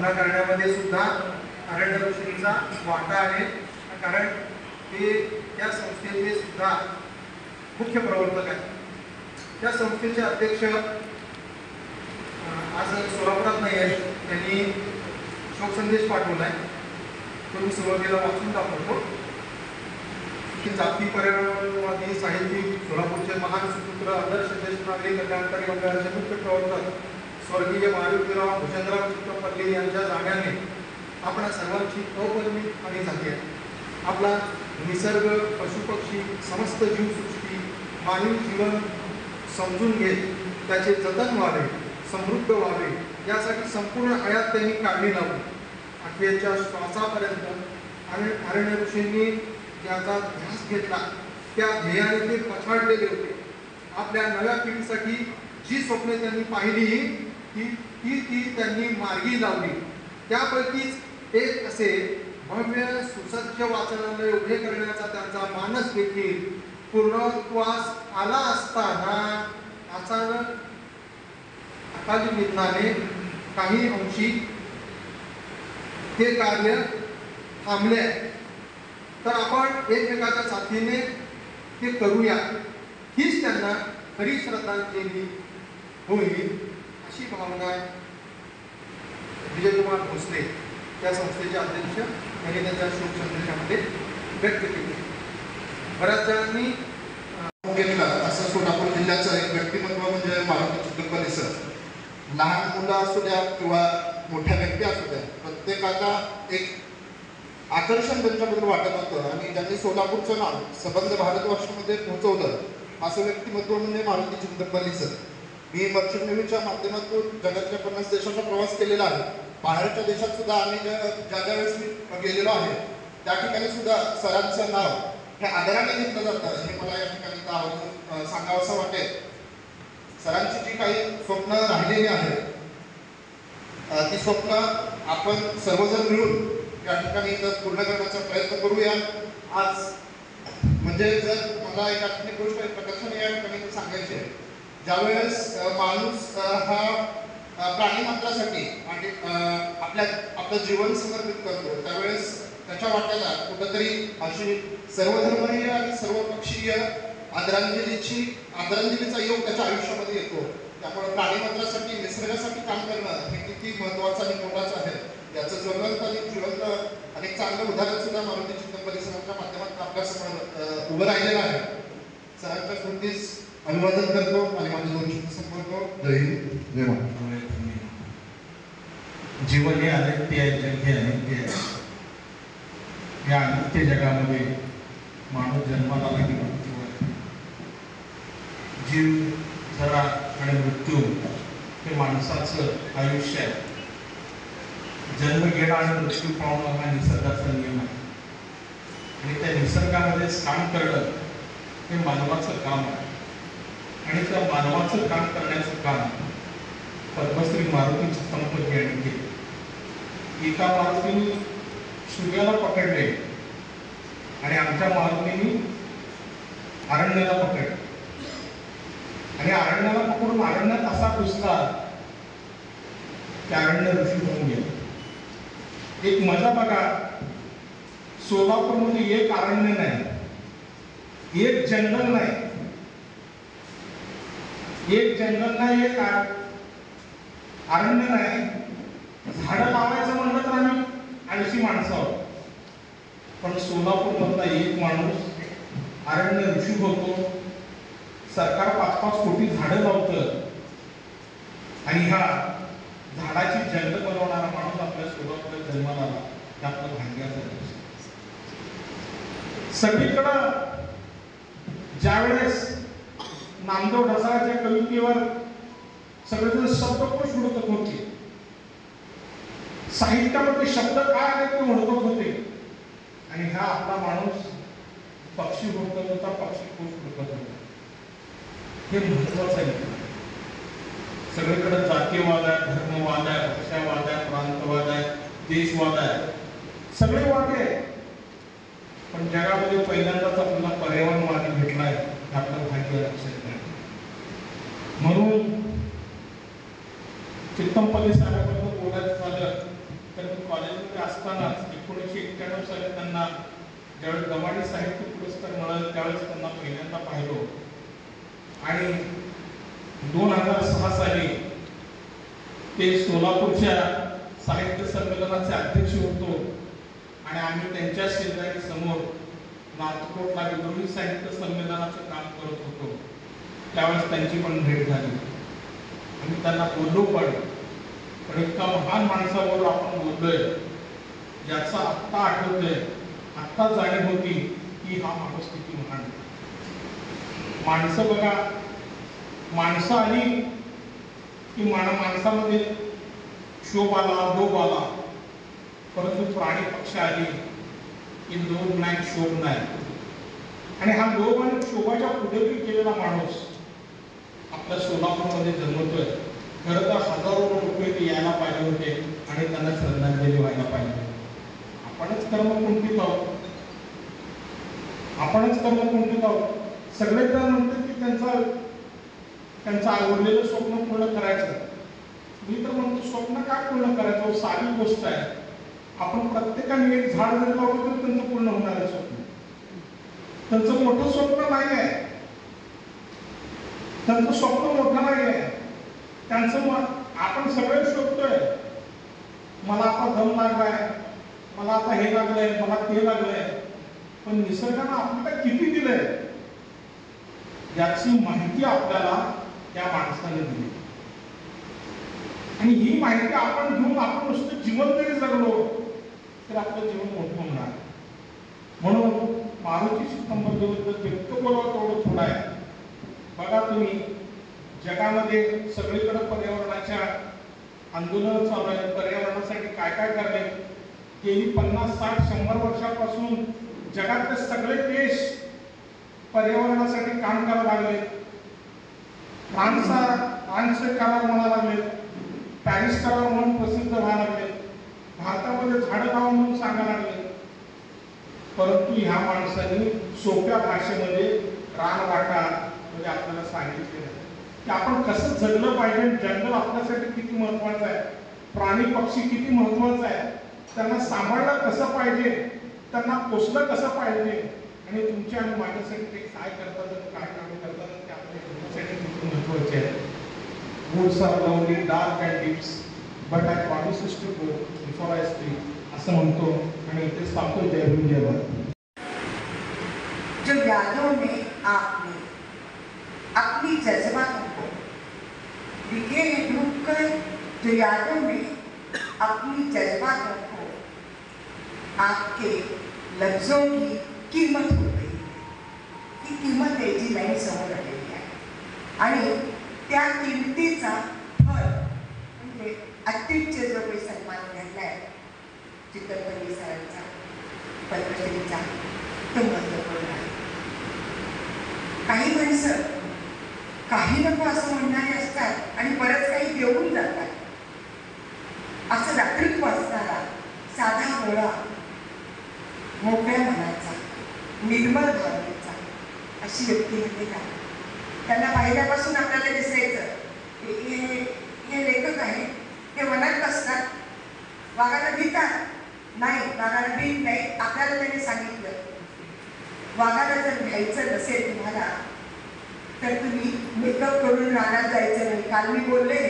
स्थापना करण्यामध्ये सुद्धा अरण्य ऋषींचा वाटा आहे, कारण ते त्या संस्थेचे सुद्धा मुख्य प्रवर्तक आहेत। त्या संस्थेचे अध्यक्ष आज सोलापुरात नाही आहेत, त्यांनी शोक संदेश पाठवला आहे, तो मी सुरुवातीला वाचून दाखवतो की जाती पर्यावरणवादी साहित्यिक, सोलापूरचे महान सुपुत्र, आदर्श ज्येष्ठ नागरिक कल्याणकारी मंडळाचे मुख्य प्रवर्तक स्वर्गीय मारुतीराव भूषणराव चित्तपल्ली यांच्या जाण्याने आपणा सर्वांची अपरिमित हानी झाली आहे। आपला निसर्ग, पशुपक्षी, समस्त जीवसृष्टी, मानवी जीवन समजून घेत त्याचे जतन व्हावे, समृद्ध व्हावे यासाठी संपूर्ण हयात त्यांनी काढली लावली। अखेरच्या श्वासापर्यंत अरण्य ऋषींनी ज्याचा ध्यास घेतला त्या ध्येयाने ते पछाडलेले होते। आपल्या नव्या पिढीसाठी जी स्वप्ने त्यांनी पाहिली ती त्यांनी मार्गी लावली। त्यापैकीच एक असे भव्य सुसज्ज वाचनालय उभे करण्याचा त्यांचा मानस देखील पूर्णत्वास आला असताना अचानक अकाली निधनाने काही अंशी ते कार्य थांबले। तर आपण एकमेकाच्या साथीने ते करूया, हीच त्यांना खरी श्रद्धांजली होईल अशी भावना विजयकुमार भोसले त्या संस्थेचे अध्यक्ष यांनी त्यांच्या शोक संदेशामध्ये व्यक्त केली। बऱ्याच जणांनी घेतला असं सोलापूर जिल्ह्याचं एक व्यक्तिमत्व म्हणजे मारुती चित्तपल्ली सर। लहान मुलं असू द्या किंवा मोठ्या व्यक्ती असू द्या, प्रत्येकाचा एक आकर्षण त्यांच्याबद्दल वाटत होतं आणि त्यांनी सोलापूरचं नाव सबंध भारतवर्षामध्ये पोहोचवलं असं व्यक्तिमत्व म्हणजे मारुती चित्तपल्ली सर। मी मर्चंट नेव्हीच्या माध्यमातून जगातल्या 50 देशाचा प्रवास केलेला आहे। बाहेरच्या देशात सुद्धा आम्ही ज्या वेळेस मी गेलेलो आहे त्या ठिकाणी सुद्धा सरांचं नाव हे आदराने घेतलं जातं, हे मला या ठिकाणी आवर्जून सांगावंसं वाटेल। सरांची जी काही स्वप्न राहिलेली आहेत ती स्वप्न आपण सर्वजण मिळून या ठिकाणी पूर्ण करण्याचा प्रयत्न करूया। आज म्हणजे जर मला एक आठवणी गोष्ट प्रकर्षाने या ठिकाणी सांगायची आहे, ज्यावेळेस माणूस हा प्राणीमात्रासाठी आणि आपलं जीवन समर्पित करतो त्यावेळेस त्याच्या वाट्याला कुठंतरी अशी सर्वधर्मीय आणि सर्वपक्षीय आदरांजलीचा योग त्याच्या आयुष्यामध्ये येतो। त्यामुळे प्राणीमात्रासाठी, निसर्गासाठी काम करणं हे किती महत्त्वाचं आणि मोलाचं आहे याचं ज्वलंत आणि जिवंत आणि चांगलं उदाहरण सुद्धा मारुती चित्तपल्ली सरांच्या माध्यमातून आपल्यासमोर उभं राहिलेलं आहे। सरांच्या स्मृतीस अभिवादन करतो आणि माझे 2 शब्द संपवतो। जय हिंद, जय महाराष्ट्र। जीवन हे अनित्य आहे, जग हे अनित्य आहे। या अनित्य जगामध्ये माणूस जन्माला आला की मृत्यू आहे। जीव, जरा आणि मृत्यू हे माणसाचं आयुष्य आहे। जन्म घेणं आणि मृत्यू पावणं हा निसर्गाचा नियम आहे आणि त्या निसर्गामध्येच काम करणं हे मानवाचं काम आहे आणि त्या मानवाचं काम करण्याचं काम पद्मश्री मारुती चित्तपल्ली यांनी केले। एका मारुतीने सूर्याला पकडले आणि आमच्या मारुतीने अरण्याला पकडले आणि अरण्याला पकडून अरण्यात असा घुसला की अरण्य ऋषी होऊन गेले। एक मजा बघा, सोलापूरमध्ये एक अरण्य नाही, एक जंगल नाही, एक अरण्य नाही। झाडं लावायचं म्हणलं तर आम्ही 80 माणसं आहोत, पण सोलापूर मधला एक माणूस अरण्य ऋषी होतो। सरकार 5-5 कोटी झाडं लावतं आणि ह्या झाडाची जंगल बनवणारा माणूस आपल्या सोलापूरला जन्माला आला, हे आपलं भाग्याचं आहे। सगळीकडं ज्यावेळेस नामदेव ढसाळच्या कवितेवर सगळेजण शब्दकोश हुडकत होते, साहित्यामध्ये शब्द काय आले ते हुडकत होते आणि हा आपला माणूस पक्षी हुडकत होता, पक्षीकोश हुडकत होता। हे महत्वाचं आहे। सगळीकडे जातीयवाद आहे, धर्मवाद आहे, पक्षवाद आहे, प्रांतवाद आहे, देशवाद आहे, सगळे वाद आहे, पण जगामध्ये पहिल्यांदाच आपल्याला पर्यावरणवादी भेटलाय, आपलं भाग्य लक्षात नाही। म्हणून चित्तपल्ली साहेबांबद्दल बोलायचं झालं 1991 साली त्यांना ज्यावेळेस गमाडी साहित्य पुरस्कार मिळाला त्यावेळेस त्यांना पहिल्यांदा पाहिलो आणि 2006 साली ते सोलापूरच्या साहित्य संमेलनाचे अध्यक्ष होतो आणि आम्ही त्यांच्या शेजारी समोर नाथकोटला विद्रोही साहित्य संमेलनाचं काम करत होतो. त्यावेळेस त्यांची पण भेट झाली. आम्ही त्यांना बोललो पण इतका महान माणसाबरोबर आपण बोललोय ज्याचा आत्ता आठवतोय, आत्ता जाणीव होती की हा माणूस किती महान. माणसं बघा, माणसं आली की माणसामध्ये शोभ आला, लोभ आला, परंतु प्राणी पक्ष आली की लोभ नाही, शोभ नाही. आणि हा लोभ आणि शोभाच्या पुढे गेलेला माणूस आपल्या सोलापूरमध्ये जन्मतोय. खरं तर हजारो रुपये ते यायला पाहिजे होते आणि त्यांना श्रद्धांजली व्हायला पाहिजे. आपणच कर्म कुंठित आहोत, आपणच कर्म कुंठित आहोत. सगळे जण म्हणतात की त्यांचं आवडलेलं स्वप्न पूर्ण करायचं. मी तर म्हणतो स्वप्न काय पूर्ण करायचं, साधी गोष्ट आहे. आपण प्रत्येकाने एक झाड जरी लावलं तर त्यांचं पूर्ण होणार आहे स्वप्न. त्यांचं मोठं स्वप्न नाही आहे, त्यांचं स्वप्न मोठं नाही आहे. त्यांचं आपण सगळे शोधतोय, मला आता दम लागलाय, मला आता हे लागलंय, मला ते लागलंय. पण निसर्गानं आपल्याला किती दिलंय याची माहिती आपल्याला त्या माणसाने दिली. आणि ही माहिती आपण घेऊन आपण नुसतं जीवन जरी जगलो तर आपलं जीवन मोठं होणार. म्हणून मारुती चित्तंबरबद्दल जितकं बोलावं तेवढं थोडं आहे. बघा तुम्ही, जगामध्ये सगळीकडे पर्यावरणाच्या आंदोलन चालू आहे. पर्यावरणासाठी काय काय करले गेली 50, 60, 100 वर्षापासून जगातले सगळे देश पर्यावरणासाठी काम करायला लागले. फ्रान्सचे करार म्हणा लागले, पॅरिस करार म्हणून प्रसिद्ध व्हायला लागले, भारतामध्ये झाडं लावा म्हणून सांगायला लागले. परंतु ह्या माणसांनी सोप्या भाषेमध्ये रानवाटा म्हणजे आपल्याला सांगितले की आपण कसं जगलं पाहिजे, जंगल आपल्यासाठी किती महत्वाचं आहे, प्राणी पक्षी किती महत्वाचं आहे, त्यांना सांभाळलं कसं पाहिजे, त्यांना पोसलं कसं पाहिजे आणि तुमच्या आणि माझ्यासाठी ते काय करतात आणि काय कामे करतात ते आपल्यासाठी किती महत्वाचे आहे. Woods are lonely, dark and deep, but I promise to go before I speak असं म्हणतो आणि इथेच थांबतो. जय हिंद, जय भारत. जो यादों में आपने अपनी जज्बातों को बिखेरे डूब कर, जो यादों में अपनी जज्बातों को आपके लफ्जों की कीमत हो गई है. ही किंमत आहे जी नाही समोर आलेली आहे आणि त्या किमतीचा फळ म्हणजे अत्युच्च जो काही सन्मान घडलाय चित्तरपल्ली सरांचा, पद्मश्रीचा, तो महत्त्वपूर्ण आहे. काही माणसं काही नको असं म्हणणारे असतात आणि बरंच काही देऊन जातात. असं दातृत्व असणारा, साधा भोळा, मोकळ्या मनाचा, निर्मळ भावनेचा अशी व्यक्ती म्हणजे का? त्यांना पाहिल्यापासून आपल्याला दिसायचं हे लेखक आहे, हे मनात बसतात, वागायला भीतात नाही, वागायला भीत नाही. आपल्याला त्यांनी सांगितलं वागायला जर घ्यायचं नसेल तुम्हाला तर तुम्ही मेकअप करून रानात जायचं नाही. काल मी बोलले